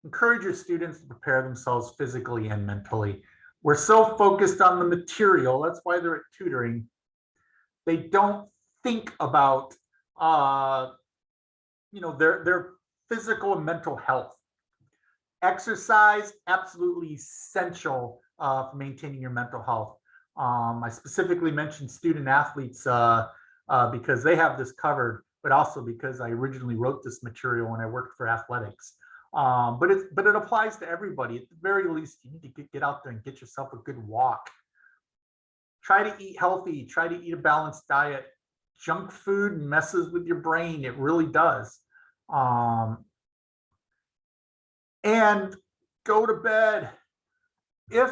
encourage your students to prepare themselves physically and mentally. We're so focused on the material, that's why they're at tutoring. They don't think about their physical and mental health. Exercise, absolutely essential for maintaining your mental health. I specifically mentioned student athletes because they have this covered, but also because I originally wrote this material when I worked for athletics. But it applies to everybody. At the very least, you need to get out there and get yourself a good walk. Try to eat healthy. Try to eat a balanced diet. Junk food messes with your brain. It really does. And go to bed. If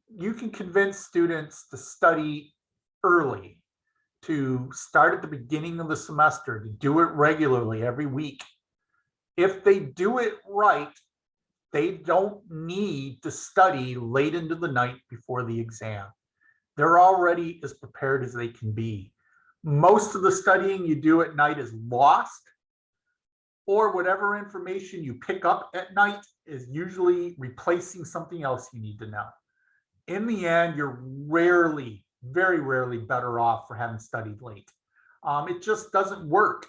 you can convince students to study early, to start at the beginning of the semester, to do it regularly every week, if they do it right, they don't need to study late into the night before the exam. They're already as prepared as they can be. Most of the studying you do at night is lost, or whatever information you pick up at night is usually replacing something else you need to know. In the end, you're rarely, very rarely better off for having studied late. It just doesn't work.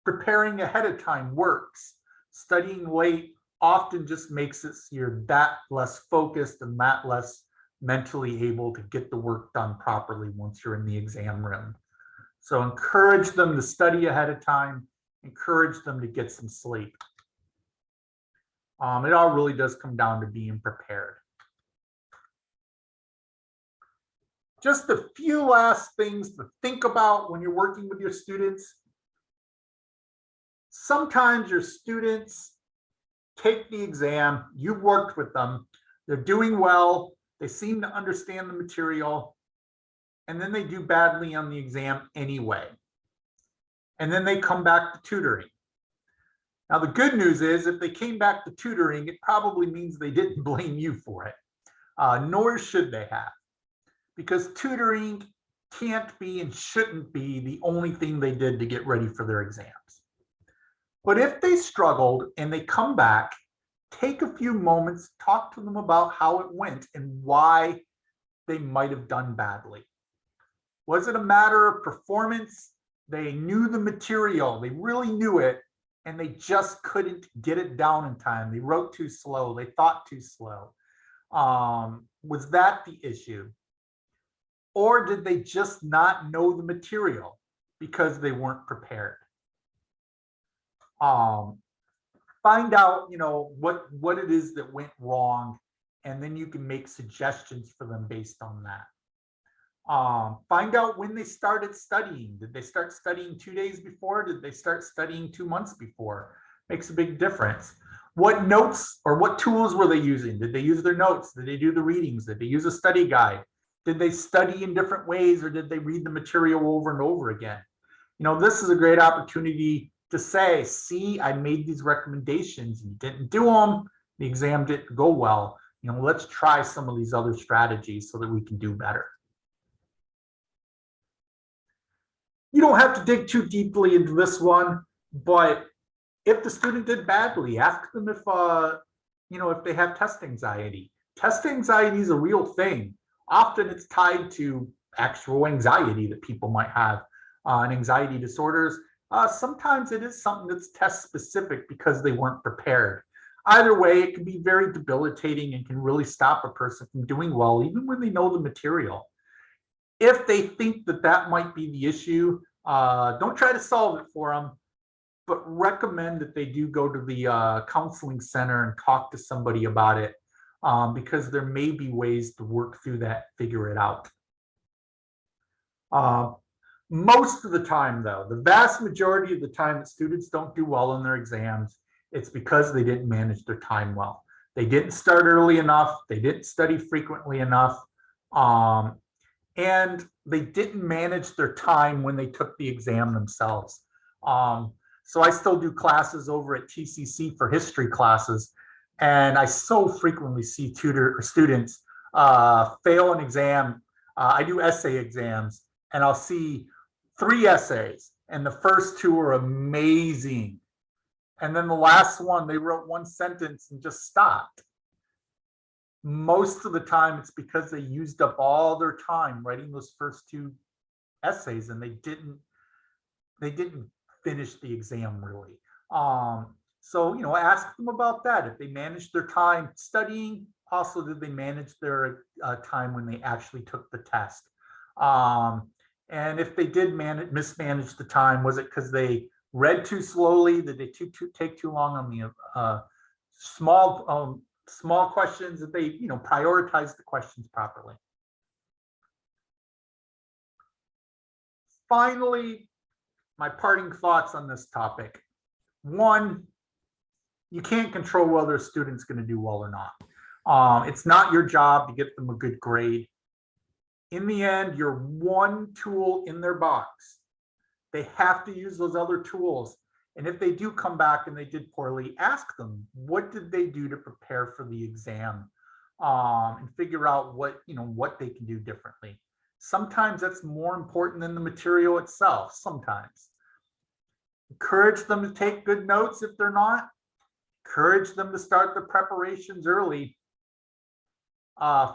Preparing ahead of time works. Studying late often just makes it so you're that less focused and that less mentally able to get the work done properly once you're in the exam room. So encourage them to study ahead of time. Encourage them to get some sleep. It all really does come down to being prepared. Just a few last things to think about when you're working with your students. Sometimes your students take the exam, you've worked with them, they're doing well, they seem to understand the material, and then they do badly on the exam anyway. And then they come back to tutoring. Now, the good news is if they came back to tutoring, it probably means they didn't blame you for it, nor should they have, because tutoring can't be and shouldn't be the only thing they did to get ready for their exams. But if they struggled and they come back, take a few moments, talk to them about how it went and why they might have done badly. Was it a matter of performance? They knew the material, they really knew it, and they just couldn't get it down in time. They wrote too slow, they thought too slow. Was that the issue? Or did they just not know the material because they weren't prepared? Find out, what it is that went wrong, and then you can make suggestions for them based on that. Find out when they started studying. Did they start studying 2 days before? Did they start studying 2 months before? Makes a big difference. What notes or what tools were they using? Did they use their notes? Did they do the readings? Did they use a study guide? Did they study in different ways, or did they read the material over and over again? This is a great opportunity to say, see, I made these recommendations, you didn't do them, the exam didn't go well. Let's try some of these other strategies so that we can do better. You don't have to dig too deeply into this one, but if the student did badly, ask them if they have test anxiety. Test anxiety is a real thing. Often it's tied to actual anxiety that people might have, and anxiety disorders. Sometimes it is something that's test specific because they weren't prepared. Either way, it can be very debilitating and can really stop a person from doing well, even when they know the material. If they think that that might be the issue, don't try to solve it for them, but recommend that they do go to the counseling center and talk to somebody about it. because there may be ways to work through that, figure it out. Most of the time, though, the vast majority of the time that students don't do well on their exams, it's because they didn't manage their time well. They didn't start early enough. They didn't study frequently enough. And they didn't manage their time when they took the exam themselves. So I still do classes over at TCC for history classes. And I so frequently see students fail an exam. I do essay exams, and I'll see 3 essays, and the first 2 are amazing. And then the last one, they wrote 1 sentence and just stopped. Most of the time, it's because they used up all their time writing those first 2 essays, and they didn't finish the exam really. So, ask them about that. If they managed their time studying, also did they manage their time when they actually took the test? And if they did mismanage the time, was it because they read too slowly? Did they take too long on the small questions? That they prioritize the questions properly? Finally, my parting thoughts on this topic. 1, you can't control whether a student's going to do well or not. It's not your job to get them a good grade. In the end, you're 1 tool in their box. They have to use those other tools. And if they do come back and they did poorly, ask them, what did they do to prepare for the exam? And figure out what they can do differently. Sometimes that's more important than the material itself, sometimes. Encourage them to take good notes if they're not. Encourage them to start the preparations early.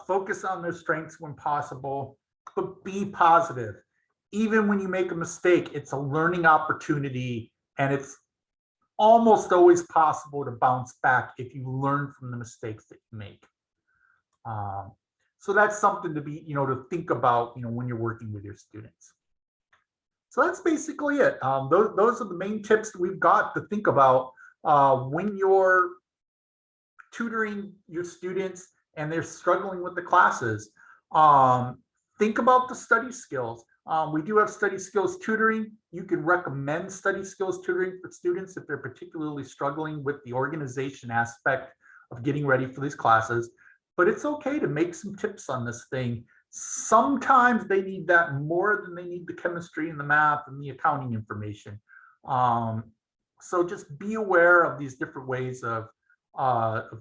Focus on their strengths when possible, but be positive. Even when you make a mistake, it's a learning opportunity, and it's almost always possible to bounce back if you learn from the mistakes that you make. So that's something to be, to think about, when you're working with your students. So that's basically it. Those are the main tips that we've got to think about when you're tutoring your students and they're struggling with the classes. Think about the study skills. We do have study skills tutoring. You can recommend study skills tutoring for students if they're particularly struggling with the organization aspect of getting ready for these classes. But it's okay to make some tips on this thing. Sometimes they need that more than they need the chemistry and the math and the accounting information. So just be aware of these different ways of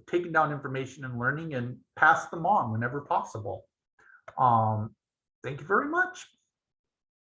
taking down information and learning, and pass them on whenever possible. Thank you very much.